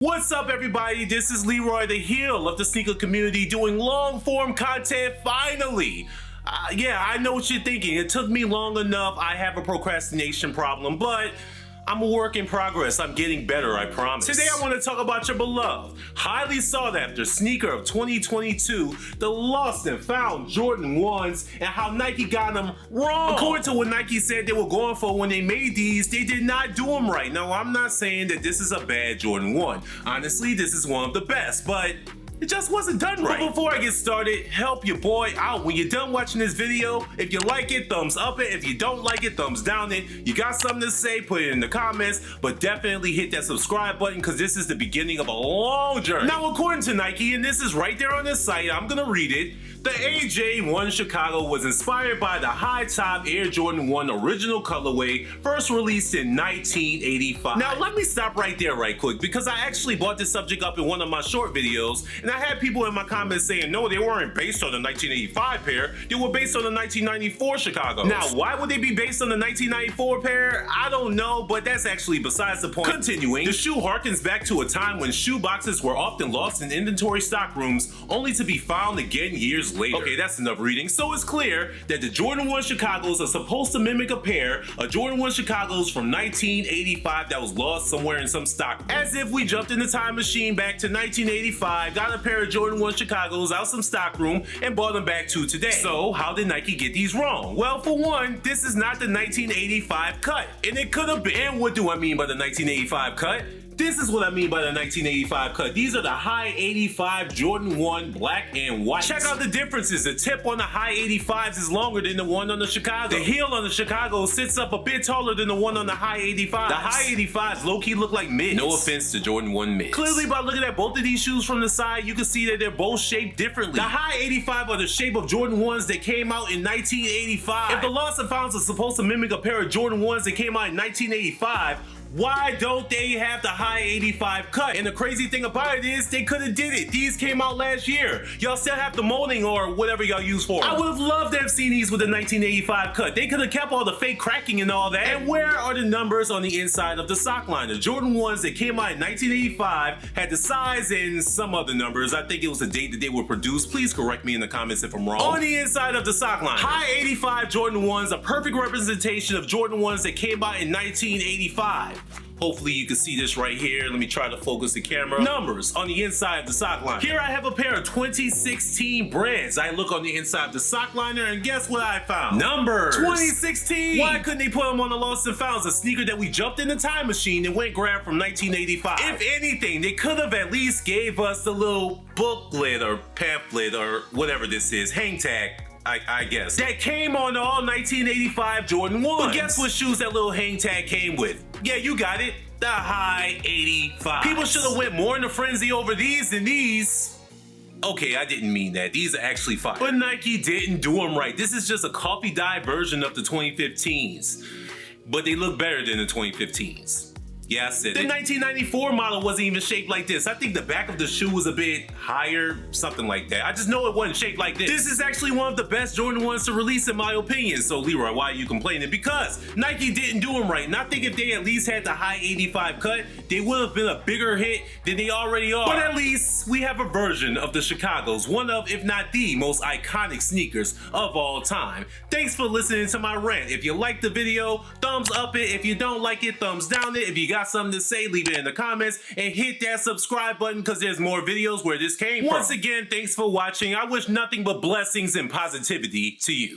What's up, everybody? This is Leroy, the heel of the sneaker community, doing long-form content finally. Yeah, I know what you're thinking. It took me long enough. I have a procrastination problem, but I'm a work in progress. I'm getting better, I promise. Today I want to talk about your beloved, highly sought after sneaker of 2022, the lost and found Jordan 1s, and how Nike got them wrong. According to what Nike said they were going for when they made these, they did not do them right. Now, I'm not saying that this is a bad Jordan 1. Honestly, this is one of the best, but it just wasn't done right. But before I get started, help your boy out. When you're done watching this video, if you like it, thumbs up it. If you don't like it, thumbs down it. You got something to say, put it in the comments, but definitely hit that subscribe button because this is the beginning of a long journey. Now, according to Nike, and this is right there on this site, I'm gonna read it. The AJ1 Chicago was inspired by the high-top Air Jordan 1 original colorway, first released in 1985. Now, let me stop right there right quick, because I actually brought this subject up in one of my short videos, and I had people in my comments saying, no, they weren't based on the 1985 pair, they were based on the 1994 Chicago. Now, why would they be based on the 1994 pair? I don't know, but that's actually besides the point. Continuing, the shoe harkens back to a time when shoe boxes were often lost in inventory stock rooms, only to be found again years later. Okay, that's enough reading. So it's clear that the Jordan 1 Chicagos are supposed to mimic a pair of Jordan 1 Chicagos from 1985 that was lost somewhere in some stock. As if we jumped in the time machine back to 1985, got a pair of Jordan 1 Chicagos out some stock room, and brought them back to today. So how did Nike get these wrong? Well, for one, this is not the 1985 cut, and it could have been. And what do I mean by the 1985 cut? This is what I mean by the 1985 cut. These are the high 85 Jordan 1 black and white. Check out the differences. The tip on the high 85s is longer than the one on the Chicago. The heel on the Chicago sits up a bit taller than the one on the high 85s. The high 85s low-key look like mids. No offense to Jordan 1 mids. Clearly, by looking at both of these shoes from the side, you can see that they're both shaped differently. The high 85 are the shape of Jordan 1s that came out in 1985. If the lost and founds are supposed to mimic a pair of Jordan 1s that came out in 1985, why don't they have the high 85 cut? And the crazy thing about it is they could have did it. These came out last year. Y'all still have the molding or whatever y'all use for them. I would have loved to have seen these with the 1985 cut. They could have kept all the fake cracking and all that. And where are the numbers on the inside of the sock line? The Jordan 1s that came out in 1985 had the size and some other numbers. I think it was the date that they were produced. Please correct me in the comments if I'm wrong. On the inside of the sock line, high 85 Jordan 1s, a perfect representation of Jordan 1s that came out in 1985. Hopefully you can see this right here. Let me try to focus the camera. Numbers on the inside of the sock liner. Here I have a pair of 2016 brands. I look on the inside of the sock liner and guess what I found? Numbers. 2016. Why couldn't they put them on the lost and founds? A sneaker that we jumped in the time machine and went grab from 1985. If anything, they could have at least gave us the little booklet or pamphlet or whatever this is, hang tag, I guess, that came on the all 1985 Jordan 1. But guess what shoes that little hang tag came with? Yeah, you got it. The high 85. People should have went more in a frenzy over these than these. Okay, I didn't mean that. These are actually fire. But Nike didn't do them right. This is just a coffee dye version of the 2015s. But they look better than the 2015s. Yeah, I said it. The 1994 model wasn't even shaped like this. I think the back of the shoe was a bit higher, something like that. I just know it wasn't shaped like this. This is actually one of the best Jordan 1s to release in my opinion. So Leroy, why are you complaining? Because Nike didn't do them right. And I think if they at least had the high 85 cut, they would have been a bigger hit than they already are. But at least we have a version of the Chicagos, one of, if not the most iconic sneakers of all time. Thanks for listening to my rant. If you liked the video, thumbs up it. If you don't like it, thumbs down it. If you got something to say, leave it in the comments and hit that subscribe button because there's more videos where this came from. Once again, thanks for watching. I wish nothing but blessings and positivity to you.